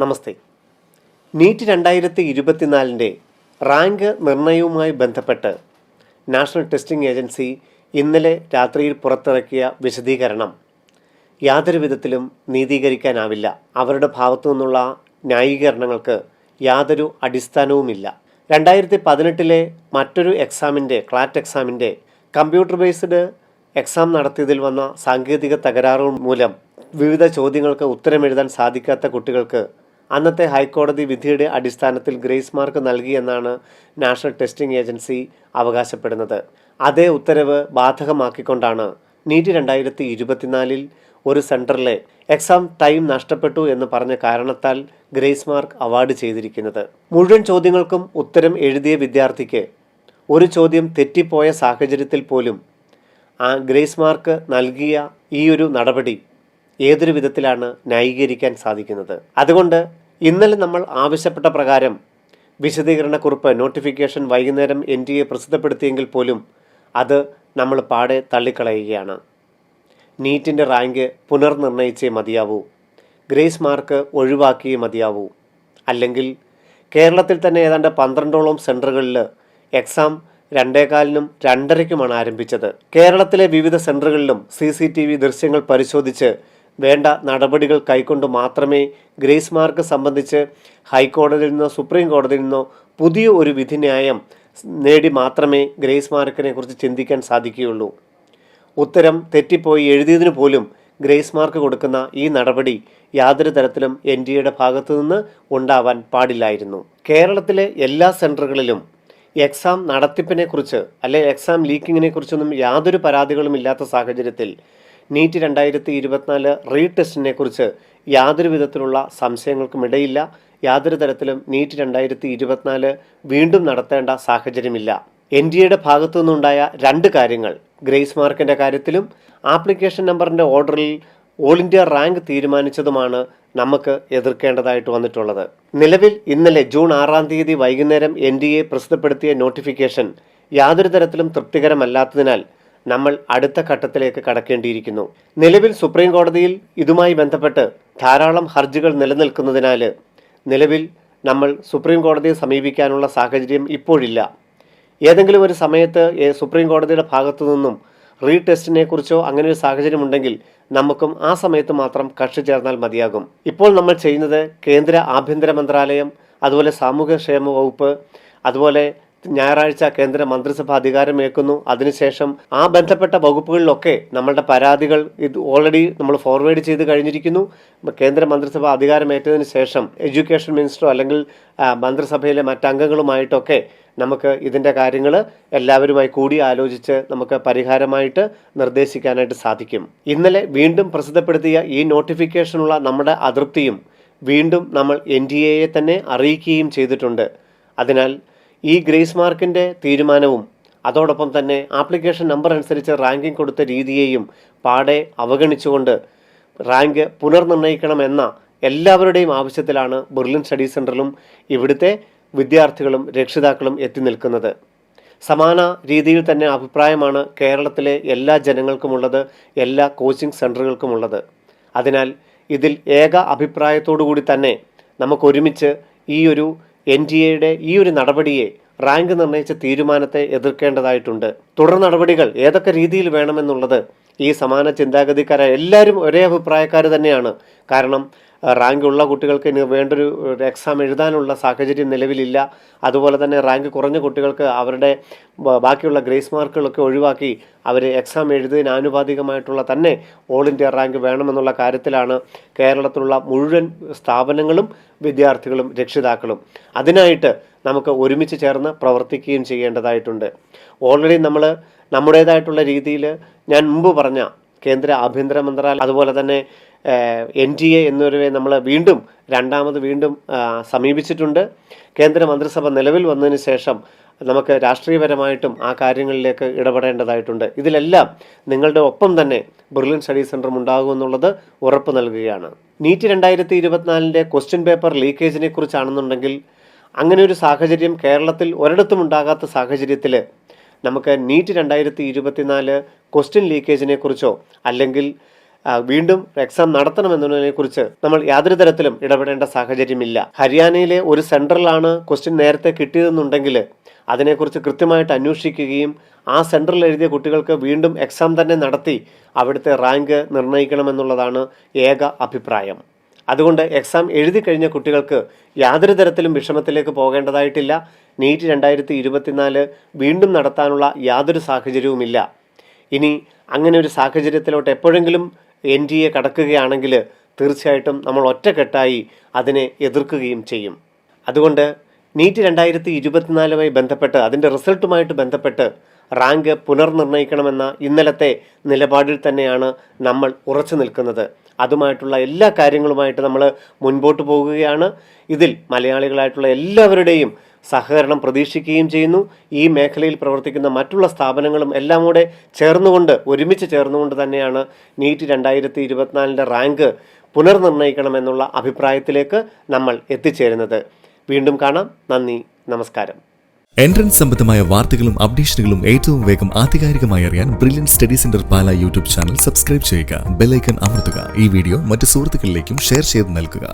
നമസ്തേ. NEET 2024 rank നിർണയവുമായി ബന്ധപ്പെട്ട് national Testing agency ഇന്നലെ രാത്രിയിൽ പുറത്തിറക്കിയ വിശദീകരണം യാതൊരു വിധത്തിലും നീതീകരിക്കാനാവില്ല. അവരുടെ ഭാഗത്തു നിന്നുള്ള ന്യായീകരണങ്ങൾക്ക് യാതൊരു അടിസ്ഥാനവുമില്ല. 2018 മറ്റൊരു ക്ലാറ്റ് എക്സാമിൻ്റെ കമ്പ്യൂട്ടർ ബേസ്ഡ് എക്സാം നടത്തിയതിൽ വന്ന സാങ്കേതിക തകരാറുകൾ മൂലം വിവിധ ചോദ്യങ്ങൾക്ക് ഉത്തരമെഴുതാൻ സാധിക്കാത്ത കുട്ടികൾക്ക് അന്നത്തെ ഹൈക്കോടതി വിധിയുടെ അടിസ്ഥാനത്തിൽ ഗ്രേസ് മാർക്ക് നൽകിയെന്നാണ് നാഷണൽ ടെസ്റ്റിംഗ് ഏജൻസി അവകാശപ്പെടുന്നത്. അതേ ഉത്തരവ് ബാധകമാക്കിക്കൊണ്ടാണ് നീറ്റ് 2024 ഒരു സെൻറ്ററിലെ എക്സാം ടൈം നഷ്ടപ്പെട്ടു എന്ന് പറഞ്ഞ കാരണത്താൽ ഗ്രേസ് മാർക്ക് അവാർഡ് ചെയ്തിരിക്കുന്നത്. മുഴുവൻ ചോദ്യങ്ങൾക്കും ഉത്തരം എഴുതിയ വിദ്യാർത്ഥിക്ക് ഒരു ചോദ്യം തെറ്റിപ്പോയ സാഹചര്യത്തിൽ പോലും ആ ഗ്രേസ് മാർക്ക് നൽകിയ ഈ ഒരു നടപടി ഏതൊരു വിധത്തിലാണ് ന്യായീകരിക്കാൻ സാധിക്കുന്നത്? അതുകൊണ്ട് ഇന്നലെ നമ്മൾ ആവശ്യപ്പെട്ട പ്രകാരം വിശദീകരണക്കുറിപ്പ് നോട്ടിഫിക്കേഷൻ വൈകുന്നേരം NTA പ്രസിദ്ധപ്പെടുത്തിയെങ്കിൽ പോലും അത് നമ്മൾ പാടെ തള്ളിക്കളയുകയാണ്. നീറ്റിൻ്റെ റാങ്ക് പുനർനിർണയിച്ചേ മതിയാവൂ, ഗ്രേസ് മാർക്ക് ഒഴിവാക്കിയേ മതിയാവൂ. അല്ലെങ്കിൽ കേരളത്തിൽ തന്നെ ഏതാണ്ട് 12ഓളം സെൻറ്ററുകളിൽ എക്സാം 2:15 2:30 ആരംഭിച്ചത്. കേരളത്തിലെ വിവിധ സെൻറ്ററുകളിലും CCTV ദൃശ്യങ്ങൾ പരിശോധിച്ച് വേണ്ട നടപടികൾ കൈക്കൊണ്ട് മാത്രമേ ഗ്രേസ് മാർക്ക് സംബന്ധിച്ച് ഹൈക്കോടതിയിൽ നിന്നോ സുപ്രീം കോടതിയിൽ നിന്നോ പുതിയ ഒരു വിധിന്യായം നേടി മാത്രമേ ഗ്രേസ് മാർക്കിനെ കുറിച്ച് ചിന്തിക്കാൻ സാധിക്കുകയുള്ളൂ. ഉത്തരം തെറ്റിപ്പോയി എഴുതിയതിനു പോലും ഗ്രേസ് മാർക്ക് കൊടുക്കുന്ന ഈ നടപടി യാതൊരു തരത്തിലും NTA ഭാഗത്തു നിന്ന് ഉണ്ടാവാൻ പാടില്ലായിരുന്നു. കേരളത്തിലെ എല്ലാ സെൻറ്ററുകളിലും എക്സാം നടത്തിപ്പിനെക്കുറിച്ച് അല്ലെങ്കിൽ എക്സാം ലീക്കിങ്ങിനെ കുറിച്ചൊന്നും യാതൊരു പരാതികളും ഇല്ലാത്ത സാഹചര്യത്തിൽ നീറ്റ് 2024 റീടെസ്റ്റിനെ കുറിച്ച് യാതൊരു വിധത്തിലുള്ള സംശയങ്ങൾക്കും ഇടയില്ല. യാതൊരു തരത്തിലും നീറ്റ് 2024 വീണ്ടും നടത്തേണ്ട സാഹചര്യമില്ല. NTA ഭാഗത്തു നിന്നുണ്ടായ രണ്ട് കാര്യങ്ങൾ, ഗ്രേസ് മാർക്കിൻ്റെ കാര്യത്തിലും ആപ്ലിക്കേഷൻ നമ്പറിൻ്റെ ഓർഡറിൽ ഓൾ ഇന്ത്യ റാങ്ക് തീരുമാനിച്ചതുമാണ് നമുക്ക് എതിർക്കേണ്ടതായിട്ട് വന്നിട്ടുള്ളത്. നിലവിൽ ഇന്നലെ ജൂൺ 6 വൈകുന്നേരം NTA പ്രസിദ്ധപ്പെടുത്തിയ നോട്ടിഫിക്കേഷൻ യാതൊരു തരത്തിലും തൃപ്തികരമല്ലാത്തതിനാൽ നമ്മൾ അടുത്ത ഘട്ടത്തിലേക്ക് കടക്കേണ്ടിയിരിക്കുന്നു. നിലവിൽ സുപ്രീം കോടതിയിൽ ഇതുമായി ബന്ധപ്പെട്ട് ധാരാളം ഹർജികൾ നിലനിൽക്കുന്നതിനാൽ നിലവിൽ നമ്മൾ സുപ്രീം കോടതിയെ സമീപിക്കാനുള്ള സാഹചര്യം ഇപ്പോഴില്ല. ഏതെങ്കിലും ഒരു സമയത്ത് സുപ്രീം കോടതിയുടെ ഭാഗത്തു നിന്നും റീടെസ്റ്റിനെ കുറിച്ചോ അങ്ങനെ ഒരു സാഹചര്യം ഉണ്ടെങ്കിൽ നമുക്കും ആ സമയത്ത് മാത്രം കക്ഷി ചേർന്നാൽ മതിയാകും. ഇപ്പോൾ നമ്മൾ ചെയ്യുന്നത് കേന്ദ്ര ആഭ്യന്തര മന്ത്രാലയം, അതുപോലെ സാമൂഹ്യക്ഷേമ വകുപ്പ്, അതുപോലെ ഞായറാഴ്ച കേന്ദ്ര മന്ത്രിസഭ അധികാരമേൽക്കുന്നു. അതിനുശേഷം ആ ബന്ധപ്പെട്ട വകുപ്പുകളിലൊക്കെ നമ്മളുടെ പരാതികൾ ഇത് ഓൾറെഡി നമ്മൾ ഫോർവേഡ് ചെയ്ത് കഴിഞ്ഞിരിക്കുന്നു. കേന്ദ്ര മന്ത്രിസഭ അധികാരമേറ്റതിന് ശേഷം എഡ്യൂക്കേഷൻ മിനിസ്റ്ററോ അല്ലെങ്കിൽ മന്ത്രിസഭയിലെ മറ്റംഗങ്ങളുമായിട്ടൊക്കെ നമുക്ക് ഇതിൻ്റെ കാര്യങ്ങൾ എല്ലാവരുമായി കൂടി ആലോചിച്ച് നമുക്ക് പരിഹാരമായിട്ട് നിർദ്ദേശിക്കാനായിട്ട് സാധിക്കും. ഇന്നലെ വീണ്ടും പ്രസിദ്ധപ്പെടുത്തിയ ഈ നോട്ടിഫിക്കേഷനുള്ള നമ്മുടെ അതൃപ്തിയും വീണ്ടും നമ്മൾ NTA തന്നെ അറിയിക്കുകയും ചെയ്തിട്ടുണ്ട്. അതിനാൽ ഈ ഗ്രേസ് മാർക്കിൻ്റെ തീരുമാനവും അതോടൊപ്പം തന്നെ ആപ്ലിക്കേഷൻ നമ്പർ അനുസരിച്ച് റാങ്കിംഗ് കൊടുത്ത രീതിയെയും പാടെ അവഗണിച്ചുകൊണ്ട് റാങ്ക് പുനർനിർണ്ണയിക്കണമെന്ന എല്ലാവരുടെയും ആവശ്യത്തിലാണ് ബെർലിൻ സ്റ്റഡി സെൻറ്ററിലും ഇവിടുത്തെ വിദ്യാർത്ഥികളും രക്ഷിതാക്കളും എത്തി നിൽക്കുന്നത്. സമാന രീതിയിൽ തന്നെ അഭിപ്രായമാണ് കേരളത്തിലെ എല്ലാ ജനങ്ങൾക്കുമുള്ളത്, എല്ലാ കോച്ചിങ് സെൻറ്ററുകൾക്കുമുള്ളത്. അതിനാൽ ഇതിൽ ഏക അഭിപ്രായത്തോടു കൂടി തന്നെ നമുക്കൊരുമിച്ച് ഈ ഒരു NTA ഈ ഒരു നടപടിയെ, റാങ്ക് നിർണയിച്ച തീരുമാനത്തെ എതിർക്കേണ്ടതായിട്ടുണ്ട്. തുടർ നടപടികൾ ഏതൊക്കെ രീതിയിൽ വേണമെന്നുള്ളത് ഈ സമാന ചിന്താഗതിക്കാരായ എല്ലാവരും ഒരേ അഭിപ്രായക്കാർ തന്നെയാണ്. കാരണം റാങ്ക് ഉള്ള കുട്ടികൾക്ക് ഇനി വേണ്ടൊരു എക്സാം എഴുതാനുള്ള സാഹചര്യം നിലവിലില്ല. അതുപോലെ തന്നെ റാങ്ക് കുറഞ്ഞ കുട്ടികൾക്ക് അവരുടെ ബാക്കിയുള്ള ഗ്രേസ് മാർക്കുകളൊക്കെ ഒഴിവാക്കി അവർ എക്സാം എഴുതുന്നതിന് ആനുപാതികമായിട്ടുള്ള തന്നെ ഓൾ ഇന്ത്യ റാങ്ക് വേണമെന്നുള്ള കാര്യത്തിലാണ് കേരളത്തിലുള്ള മുഴുവൻ സ്ഥാപനങ്ങളും വിദ്യാർത്ഥികളും രക്ഷിതാക്കളും. അതിനായിട്ട് നമുക്ക് ഒരുമിച്ച് ചേർന്ന് പ്രവർത്തിക്കുകയും ചെയ്യേണ്ടതായിട്ടുണ്ട്. ഓൾറെഡി നമ്മൾ നമ്മുടേതായിട്ടുള്ള രീതിയിൽ ഞാൻ മുമ്പ് പറഞ്ഞ കേന്ദ്ര ആഭ്യന്തര മന്ത്രാലയം, അതുപോലെ തന്നെ NTA എന്നിവരെ നമ്മൾ രണ്ടാമത് സമീപിച്ചിട്ടുണ്ട്. കേന്ദ്ര മന്ത്രിസഭ നിലവിൽ വന്നതിന് ശേഷം നമുക്ക് രാഷ്ട്രീയപരമായിട്ടും ആ കാര്യങ്ങളിലേക്ക് ഇടപെടേണ്ടതായിട്ടുണ്ട്. ഇതിലെല്ലാം നിങ്ങളുടെ ഒപ്പം തന്നെ ബെർലിൻ സ്റ്റഡി സെൻറ്ററും ഉണ്ടാകുമെന്നുള്ളത് ഉറപ്പ് നൽകുകയാണ്. നീറ്റ് 2024 ക്വസ്റ്റ്യൻ പേപ്പർ ലീക്കേജിനെ കുറിച്ചാണെന്നുണ്ടെങ്കിൽ അങ്ങനെ ഒരു സാഹചര്യം കേരളത്തിൽ ഒരിടത്തും ഉണ്ടാകാത്ത സാഹചര്യത്തിൽ നമുക്ക് നീറ്റ് 2024 ക്വസ്റ്റ്യൻ ലീക്കേജിനെ കുറിച്ചോ അല്ലെങ്കിൽ വീണ്ടും എക്സാം നടത്തണമെന്നതിനെക്കുറിച്ച് നമ്മൾ യാതൊരു തരത്തിലും ഇടപെടേണ്ട സാഹചര്യമില്ല. ഹരിയാനയിലെ ഒരു സെൻറ്ററിലാണ് ക്വസ്റ്റ്യൻ നേരത്തെ കിട്ടിയതെന്നുണ്ടെങ്കിൽ അതിനെക്കുറിച്ച് കൃത്യമായിട്ട് അന്വേഷിക്കുകയും ആ സെൻറ്ററിൽ എഴുതിയ കുട്ടികൾക്ക് വീണ്ടും എക്സാം തന്നെ നടത്തി അവിടുത്തെ റാങ്ക് നിർണ്ണയിക്കണമെന്നുള്ളതാണ് ഏക അഭിപ്രായം. അതുകൊണ്ട് എക്സാം എഴുതി കഴിഞ്ഞ കുട്ടികൾക്ക് യാതൊരു തരത്തിലും വിഷമത്തിലേക്ക് പോകേണ്ടതായിട്ടില്ല. നീറ്റ് 2024 വീണ്ടും നടത്താനുള്ള യാതൊരു സാഹചര്യവുമില്ല. ഇനി അങ്ങനെ ഒരു സാഹചര്യത്തിലോട്ട് എപ്പോഴെങ്കിലും NDA കടക്കുകയാണെങ്കിൽ തീർച്ചയായിട്ടും നമ്മൾ ഒറ്റക്കെട്ടായി അതിനെ എതിർക്കുകയും ചെയ്യും. അതുകൊണ്ട് നീറ്റ് 2024 ബന്ധപ്പെട്ട് അതിൻ്റെ റിസൾട്ടുമായിട്ട് ബന്ധപ്പെട്ട് റാങ്ക് പുനർനിർണ്ണയിക്കണമെന്ന ഇന്നലത്തെ നിലപാടിൽ തന്നെയാണ് നമ്മൾ ഉറച്ചു നിൽക്കുന്നത്. അതുമായിട്ടുള്ള എല്ലാ കാര്യങ്ങളുമായിട്ട് നമ്മൾ മുൻപോട്ട് പോകുകയാണ്. ഇതിൽ മലയാളികളായിട്ടുള്ള എല്ലാവരുടെയും സഹകരണം പ്രതീക്ഷിക്കുകയും ചെയ്യുന്നു. ഈ മേഖലയിൽ പ്രവർത്തിക്കുന്ന മറ്റുള്ള സ്ഥാപനങ്ങളും എല്ലാം കൂടെ ഒരുമിച്ച് ചേർന്നുകൊണ്ട് തന്നെയാണ് നീറ്റ് 2024 റാങ്ക് പുനർനിർണ്ണയിക്കണമെന്നുള്ള അഭിപ്രായത്തിലേക്ക് നമ്മൾ എത്തിച്ചേരുന്നത്. വീണ്ടും കാണാം. നന്ദി, നമസ്കാരം. എൻട്രൻസ് സംബന്ധമായ വാർത്തകളും അപ്ഡേഷനുകളും ഏറ്റവും വേഗം ആധികാരികമായി അറിയാൻ ബ്രില്യൻറ്റ് സ്റ്റഡി സെന്റർ പാല യൂട്യൂബ് ചാനൽ സബ്സ്ക്രൈബ് ചെയ്യുക. ബെൽ ഐക്കൺ അമർത്തുക. ഈ വീഡിയോ മറ്റ് സുഹൃത്തുക്കളിലേക്കും ഷെയർ ചെയ്ത് നൽകുക.